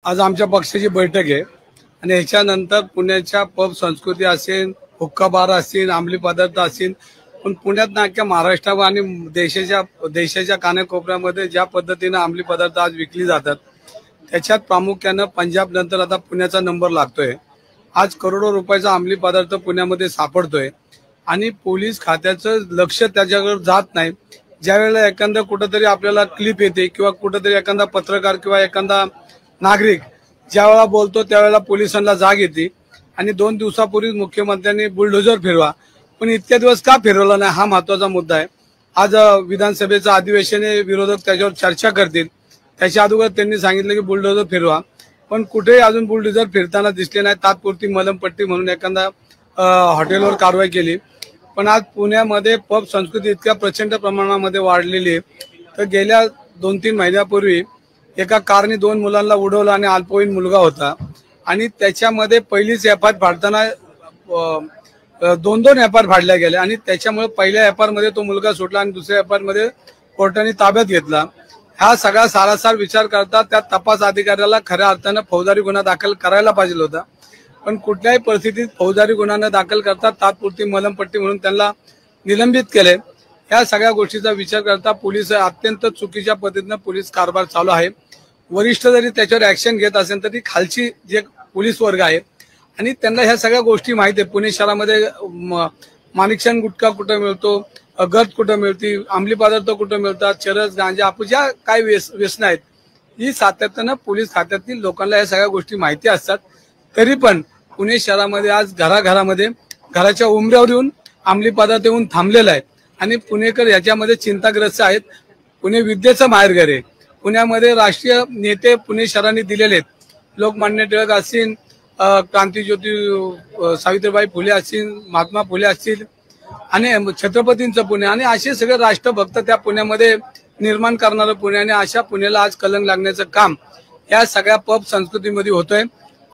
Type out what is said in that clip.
आज आमच्या पक्षाची बैठक आहे आणि ह्याच्यानंतर पुण्याच्या पब संस्कृती असेल, हुक्का बार असेल, अंमली पदार्थ असेल, पण पुण्यात ना अख्ख्या महाराष्ट्र आणि देशाच्या कानाकोपऱ्यामध्ये ज्या पद्धतीने अंमली पदार्थ आज विकली जातात त्याच्यात प्रामुख्याने पंजाब नंतर आता पुण्याचा नंबर लागतोय। आज करोडो रुपयाचा अंमली पदार्थ पुण्यामध्ये सापडतोय आणि पोलीस खात्याचं लक्ष त्याच्याकडे जात नाही। ज्यावेळेला एखादा कुठेतरी आपल्याला क्लिप येते किंवा कुठेतरी एखादा पत्रकार किंवा एखादा नागरिक ज्यावेळेला बोलतो त्यावेळेला पोलिसांना जाग येते आणि 2 दिवसापूर्वी मुख्यमंत्र्यांनी बुलडोजर फिरवा, पण इतक्या दिवस का फिरवला नाही हा महत्त्वाचा मुद्दा आहे। आज विधानसभेचं अधिवेशन विरोधक त्याच्यावर चर्चा करतील, त्याच्या अगोदर त्यांनी सांगितलं की बुलडोजर फिरवा, पण कुठेही अजून बुलडोजर फिरताना दिसले नाही। तात्पुरती मलमपट्टी म्हणून एखादा हॉटेलवर कारवाई केली, पण आज पुण्यामध्ये पब संस्कृती इतक्या प्रचंड प्रमाणामध्ये वाढलेली आहे तर गेल्या 2-3 महिन्यापूर्वी एका कारने 2 मुलांना उडवलं आणि अल्पवयीन मुलगा होता आणि त्याच्यामध्ये पहिलीच एफआर फाडताना 2 एफआर फाडल्या गेल्या आणि त्याच्यामुळे पहिल्या एफआर मध्ये तो मुलगा सुटला आणि दुसऱ्या एफआर मध्ये कोर्टाने ताब्यात घेतला। हा सगळा सारासार विचार करता त्या तपास अधिकाऱ्याला खऱ्या अर्थाने फौजदारी गुन्हा दाखल करायला पाहिजे होता, पण कुठल्याही परिस्थितीत फौजदारी गुन्हा न दाखल करता तात्पुरती मलमपट्टी म्हणून त्यांना निलंबित केले। या सगळ्या गोष्टीचा विचार करता पोलीस अत्यंत चुकीच्या पद्धतीने पोलीस कारभार चालू आहे। वरिष्ठ जरी त्याच्यावर ऍक्शन घेत असेल तरी खालची जे पोलीस वर्ग आहे आणि त्यांना ह्या सगळ्या गोष्टी माहिती आहे। पुणे शहरामध्ये माणिकशान गुटखा कुठं मिळतो, गत कुठं मिळते, अंमली पदार्थ कुठं मिळतात, चरस, गांजा, आपण ज्या काय व्यसनं आहेत ही सातत्यानं पोलीस खात्यातील लोकांना या सगळ्या गोष्टी माहिती असतात। तरी पण पुणे शहरामध्ये आज घराघरामध्ये घराच्या उंबऱ्यावर येऊन अंमली पदार्थ येऊन थांबलेला आहे आणि पुणेकर याच्यामध्ये चिंताग्रस्त आहेत। पुणे विद्येचं माहेरघर आहे। पुण्यामध्ये राष्ट्रीय नेते पुणे शहराने दिलेले आहेत, लोकमान्य टिळक असतील, क्रांतीज्योती सावित्रीबाई फुले असतील, महात्मा फुले असतील आणि छत्रपतींचं पुणे आणि असे सगळे राष्ट्रभक्त त्या पुण्यामध्ये निर्माण करणारं पुणे आणि अशा पुण्याला आज कलंक लागण्याचं काम या सगळ्या पब संस्कृतीमध्ये होतंय।